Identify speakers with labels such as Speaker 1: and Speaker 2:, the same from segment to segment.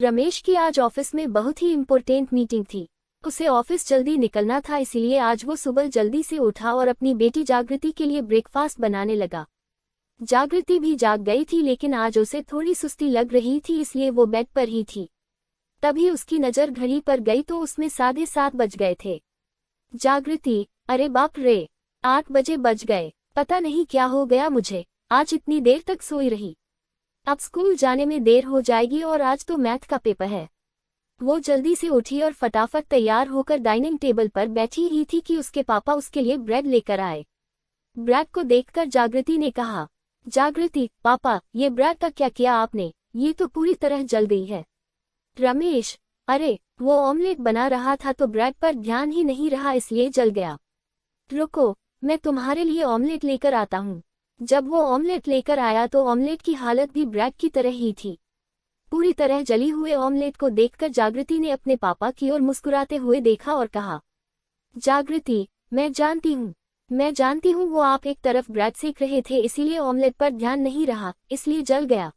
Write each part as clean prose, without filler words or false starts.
Speaker 1: रमेश की आज ऑफिस में बहुत ही इम्पोर्टेंट मीटिंग थी। उसे ऑफिस जल्दी निकलना था, इसीलिए आज वो सुबह जल्दी से उठा और अपनी बेटी जागृति के लिए ब्रेकफास्ट बनाने लगा। जागृति भी जाग गई थी, लेकिन आज उसे थोड़ी सुस्ती लग रही थी, इसलिए वो बेड पर ही थी। तभी उसकी नज़र घड़ी पर गई तो उसमें 7:30 बज गए थे। जागृति, अरे बाप रे, 8 बजे बज गए। पता नहीं क्या हो गया मुझे, आज इतनी देर तक सोई रही। अब स्कूल जाने में देर हो जाएगी और आज तो मैथ का पेपर है। वो जल्दी से उठी और फटाफट तैयार होकर डाइनिंग टेबल पर बैठी ही थी कि उसके पापा उसके लिए ब्रेड लेकर आए। ब्रेड को देखकर जागृति ने कहा, जागृति, पापा, ये ब्रेड का क्या किया आपने? ये तो पूरी तरह जल गई है। रमेश, अरे वो ऑमलेट बना रहा था तो ब्रेड पर ध्यान ही नहीं रहा, इसलिए जल गया। रुको, मैं तुम्हारे लिए ऑमलेट लेकर आता हूँ। जब वो ऑमलेट लेकर आया तो ऑमलेट की हालत भी ब्रेड की तरह ही थी। पूरी तरह जली हुए ऑमलेट को देखकर जागृति ने अपने पापा की ओर मुस्कुराते हुए देखा और कहा, जागृति, मैं जानती हूँ वो आप एक तरफ ब्रेड सेक रहे थे, इसीलिए ऑमलेट पर ध्यान नहीं रहा, इसलिए जल गया।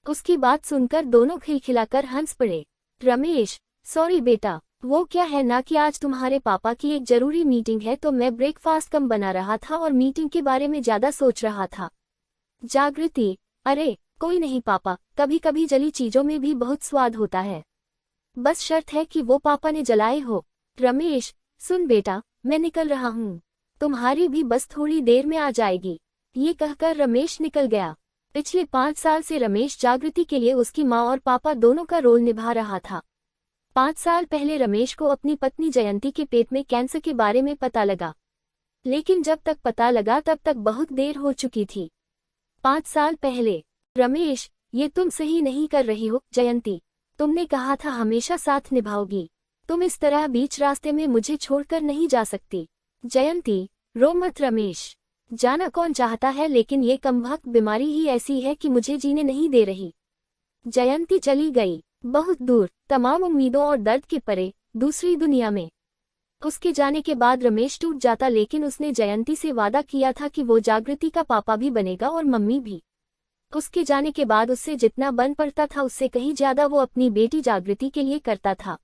Speaker 1: उसकी बात सुनकर दोनों खिलखिलाकर हंस पड़े। रमेश, सॉरी बेटा, वो क्या है ना कि आज तुम्हारे पापा की एक जरूरी मीटिंग है तो मैं ब्रेकफास्ट कम बना रहा था और मीटिंग के बारे में ज्यादा सोच रहा था। जागृति, अरे कोई नहीं पापा, कभी कभी जली चीजों में भी बहुत स्वाद होता है। बस शर्त है कि वो पापा ने जलाए हो। रमेश, सुन बेटा, मैं निकल रहा हूँ, तुम्हारी भी बस थोड़ी देर में आ जाएगी। ये कहकर रमेश निकल गया। पिछले 5 साल से रमेश जागृति के लिए उसकी माँ और पापा दोनों का रोल निभा रहा था। 5 साल पहले रमेश को अपनी पत्नी जयंती के पेट में कैंसर के बारे में पता लगा, लेकिन जब तक पता लगा तब तक बहुत देर हो चुकी थी। 5 साल पहले। रमेश, ये तुम सही नहीं कर रही हो। जयंती, तुमने कहा था हमेशा साथ निभाओगी, तुम इस तरह बीच रास्ते में मुझे छोड़कर नहीं जा सकती। जयंती, रो मत रमेश, जाना कौन चाहता है, लेकिन ये कमबख्त बीमारी ही ऐसी है कि मुझे जीने नहीं दे रही। जयंती चली गई, बहुत दूर, तमाम उम्मीदों और दर्द के परे, दूसरी दुनिया में। उसके जाने के बाद रमेश टूट जाता, लेकिन उसने जयंती से वादा किया था कि वो जागृति का पापा भी बनेगा और मम्मी भी। उसके जाने के बाद उससे जितना बन पड़ता था उससे कहीं ज्यादा वो अपनी बेटी जागृति के लिए करता था।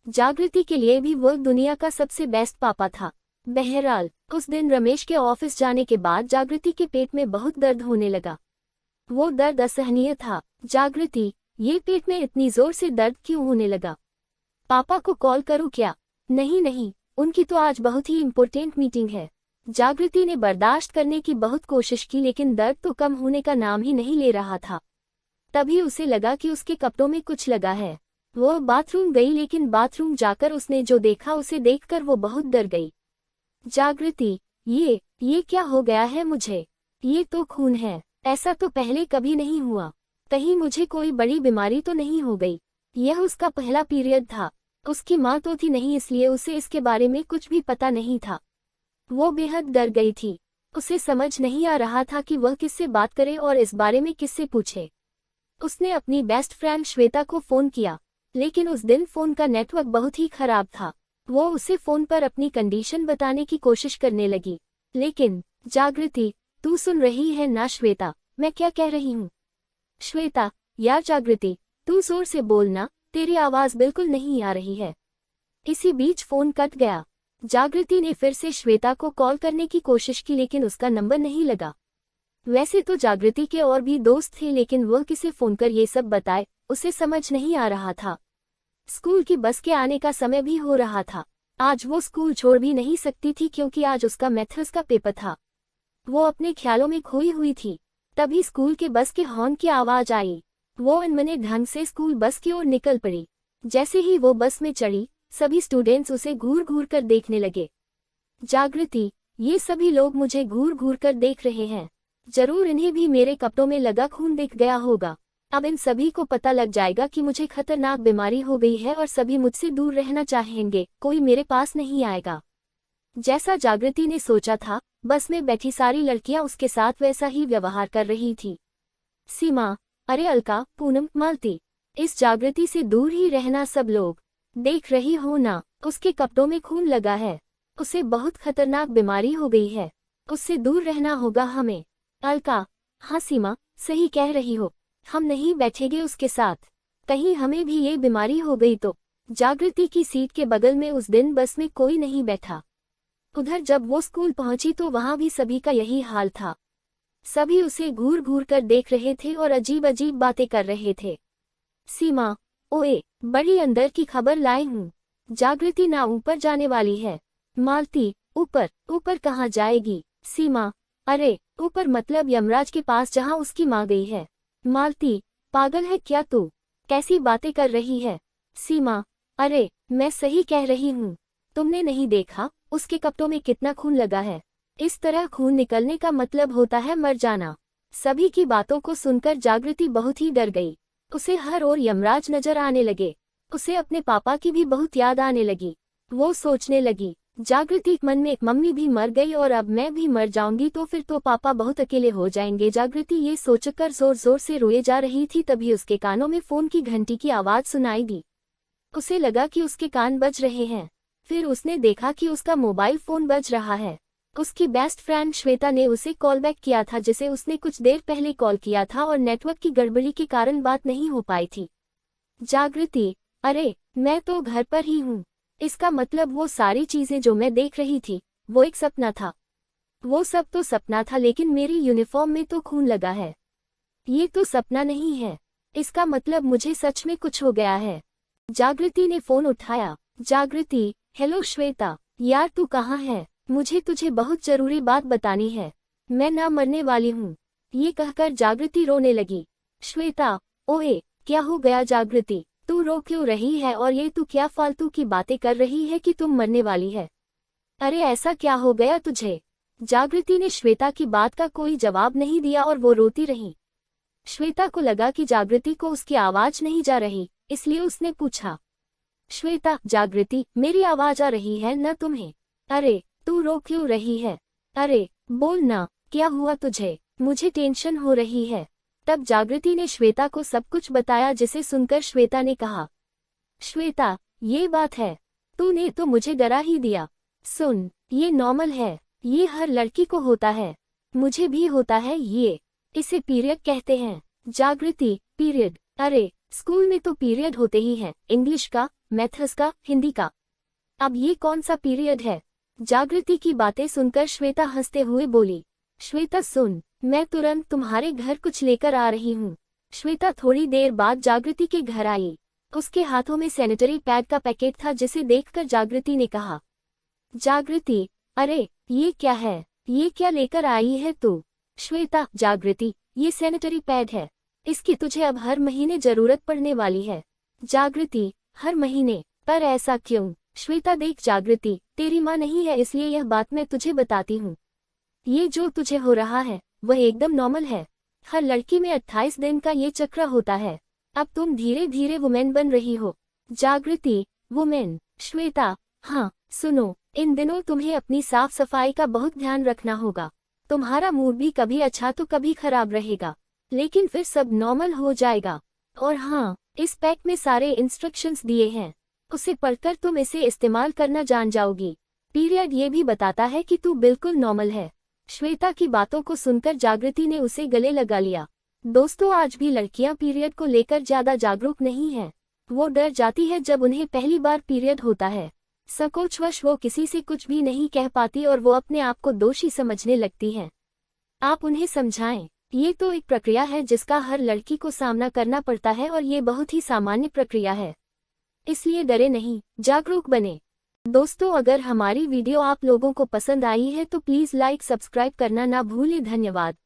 Speaker 1: जागृति के लिए भी वो दुनिया का सबसे बेस्ट पापा था। बहरहाल, उस दिन रमेश के ऑफिस जाने के बाद जागृति के पेट में बहुत दर्द होने लगा। वो दर्द असहनीय था। जागृति, ये पेट में इतनी जोर से दर्द क्यों होने लगा? पापा को कॉल करूं क्या? नहीं, उनकी तो आज बहुत ही इम्पोर्टेंट मीटिंग है। जागृति ने बर्दाश्त करने की बहुत कोशिश की, लेकिन दर्द तो कम होने का नाम ही नहीं ले रहा था। तभी उसे लगा कि उसके कपड़ों में कुछ लगा है। वो बाथरूम गई, लेकिन बाथरूम जाकर उसने जो देखा उसे देखकर वो बहुत डर गई। जागृति, ये क्या हो गया है मुझे? ये तो खून है, ऐसा तो पहले कभी नहीं हुआ। कहीं मुझे कोई बड़ी बीमारी तो नहीं हो गई? यह उसका पहला पीरियड था। उसकी माँ तो थी नहीं, इसलिए उसे इसके बारे में कुछ भी पता नहीं था। वो बेहद डर गई थी। उसे समझ नहीं आ रहा था कि वह किससे बात करे और इस बारे में किससे पूछे। उसने अपनी बेस्ट फ्रेंड श्वेता को फोन किया, लेकिन उस दिन फोन का नेटवर्क बहुत ही खराब था। वो उसे फोन पर अपनी कंडीशन बताने की कोशिश करने लगी, लेकिन जागृति, तू सुन रही है ना श्वेता, मैं क्या कह रही हूँ? श्वेता, यार जागृति, तू जोर से बोलना, तेरी आवाज बिल्कुल नहीं आ रही है। इसी बीच फोन कट गया। जागृति ने फिर से श्वेता को कॉल करने की कोशिश की, लेकिन उसका नंबर नहीं लगा। वैसे तो जागृति के और भी दोस्त थे, लेकिन वह किसे फोन कर ये सब बताए, उसे समझ नहीं आ रहा था। स्कूल की बस के आने का समय भी हो रहा था। आज वो स्कूल छोड़ भी नहीं सकती थी, क्योंकि आज उसका मैथ्स का पेपर था। वो अपने ख्यालों में खोई हुई थी। तभी स्कूल के बस के हॉर्न की आवाज आई। वो अनमने ढंग से स्कूल बस की ओर निकल पड़ी। जैसे ही वो बस में चढ़ी, सभी स्टूडेंट्स उसे घूर घूर कर देखने लगे। जागृति, ये सभी लोग मुझे घूर घूर कर देख रहे हैं। जरूर इन्हें भी मेरे कपड़ों में लगा खून दिख गया होगा। अब इन सभी को पता लग जाएगा कि मुझे खतरनाक बीमारी हो गई है और सभी मुझसे दूर रहना चाहेंगे, कोई मेरे पास नहीं आएगा। जैसा जागृति ने सोचा था, बस में बैठी सारी लड़कियां उसके साथ वैसा ही व्यवहार कर रही थी। सीमा, अरे अलका, पूनम, मालती, इस जागृति से दूर ही रहना सब लोग। देख रही हो ना, उसके कपड़ों में खून लगा है। उसे बहुत खतरनाक बीमारी हो गई है, उससे दूर रहना होगा हमें। अलका, हाँ सीमा, सही कह रही हो, हम नहीं बैठेंगे उसके साथ। कहीं हमें भी ये बीमारी हो गई तो। जागृति की सीट के बगल में उस दिन बस में कोई नहीं बैठा। उधर जब वो स्कूल पहुंची तो वहां भी सभी का यही हाल था। सभी उसे घूर घूर कर देख रहे थे और अजीब अजीब बातें कर रहे थे। सीमा, ओए, बड़ी अंदर की खबर लाई हूँ। जागृति ना ऊपर जाने वाली है। मालती, ऊपर? ऊपर कहाँ जाएगी? सीमा, अरे ऊपर मतलब यमराज के पास जहाँ उसकी माँ गई है। मालती, पागल है क्या तू? कैसी बातें कर रही है? सीमा, अरे मैं सही कह रही हूँ। तुमने नहीं देखा उसके कपड़ों में कितना खून लगा है? इस तरह खून निकलने का मतलब होता है मर जाना। सभी की बातों को सुनकर जागृति बहुत ही डर गई। उसे हर ओर यमराज नजर आने लगे। उसे अपने पापा की भी बहुत याद आने लगी। वो सोचने लगी, जागृति मन में एक मम्मी भी मर गई और अब मैं भी मर जाऊंगी तो फिर तो पापा बहुत अकेले हो जाएंगे। जागृति ये सोचकर जोर जोर से रोए जा रही थी, तभी उसके कानों में फोन की घंटी की आवाज सुनाई दी। उसे लगा कि उसके कान बज रहे हैं। फिर उसने देखा कि उसका मोबाइल फोन बज रहा है। उसकी बेस्ट फ्रेंड श्वेता ने उसे कॉल बैक किया था, जिसे उसने कुछ देर पहले कॉल किया था और नेटवर्क की गड़बड़ी के कारण बात नहीं हो पाई थी। जागृति, अरे मैं तो घर पर ही हूँ। इसका मतलब वो सारी चीजें जो मैं देख रही थी वो एक सपना था। वो सब तो सपना था, लेकिन मेरी यूनिफॉर्म में तो खून लगा है। ये तो सपना नहीं है। इसका मतलब मुझे सच में कुछ हो गया है। जागृति ने फोन उठाया। जागृति, हेलो श्वेता, यार तू कहाँ है? मुझे तुझे बहुत जरूरी बात बतानी है। मैं ना मरने वाली हूँ। ये कहकर जागृति रोने लगी। श्वेता, ओए, क्या हो गया जागृति? तू रो क्यों रही है और ये तू क्या फालतू की बातें कर रही है कि तुम मरने वाली है? अरे ऐसा क्या हो गया तुझे? जागृति ने श्वेता की बात का कोई जवाब नहीं दिया और वो रोती रही। श्वेता को लगा कि जागृति को उसकी आवाज नहीं जा रही, इसलिए उसने पूछा, श्वेता, जागृति, मेरी आवाज आ रही है न तुम्हें? अरे तू रो क्यों रही है? अरे बोल ना, क्या हुआ तुझे? मुझे टेंशन हो रही है। तब जागृति ने श्वेता को सब कुछ बताया, जिसे सुनकर श्वेता ने कहा, श्वेता, ये बात है? तूने तो मुझे डरा ही दिया। सुन, ये नॉर्मल है। ये हर लड़की को होता है। मुझे भी होता है ये। इसे पीरियड कहते हैं। जागृति, पीरियड? अरे स्कूल में तो पीरियड होते ही हैं, इंग्लिश का, मैथ्स का, हिंदी का। अब ये कौन सा पीरियड है? जागृति की बातें सुनकर श्वेता हंसते हुए बोली, श्वेता सुन, मैं तुरंत तुम्हारे घर कुछ लेकर आ रही हूँ। श्वेता थोड़ी देर बाद जागृति के घर आई। उसके हाथों में सैनिटरी पैड का पैकेट था, जिसे देखकर जागृति ने कहा, जागृति, अरे ये क्या है? ये क्या लेकर आई है तू? श्वेता, जागृति, ये सैनिटरी पैड है। इसकी तुझे अब हर महीने जरूरत पड़ने वाली है। जागृति, हर महीने? पर ऐसा क्यों? श्वेता देख जागृति, तेरी माँ नहीं है इसलिए यह बात मैं तुझे बताती हूँ। ये जो तुझे हो रहा है वह एकदम नॉर्मल है। हर लड़की में 28 दिन का ये चक्र होता है। अब तुम धीरे धीरे वुमेन बन रही हो। जागृति, वुमेन? श्वेता, हाँ। सुनो, इन दिनों तुम्हें अपनी साफ सफाई का बहुत ध्यान रखना होगा। तुम्हारा मूड भी कभी अच्छा तो कभी खराब रहेगा, लेकिन फिर सब नॉर्मल हो जाएगा। और हाँ, इस पैक में सारे इंस्ट्रक्शंस दिए हैं, उसे पढ़कर तुम इसे इस्तेमाल करना जान जाओगी। पीरियड ये भी बताता है कि तू बिल्कुल नॉर्मल है। श्वेता की बातों को सुनकर जागृति ने उसे गले लगा लिया। दोस्तों, आज भी लड़कियां पीरियड को लेकर ज्यादा जागरूक नहीं हैं। वो डर जाती है जब उन्हें पहली बार पीरियड होता है। संकोचवश वो किसी से कुछ भी नहीं कह पाती और वो अपने आप को दोषी समझने लगती हैं। आप उन्हें समझाएं, ये तो एक प्रक्रिया है जिसका हर लड़की को सामना करना पड़ता है और ये बहुत ही सामान्य प्रक्रिया है, इसलिए डरे नहीं, जागरूक बने। दोस्तों, अगर हमारी वीडियो आप लोगों को पसंद आई है तो प्लीज़ लाइक सब्सक्राइब करना ना भूलें। धन्यवाद।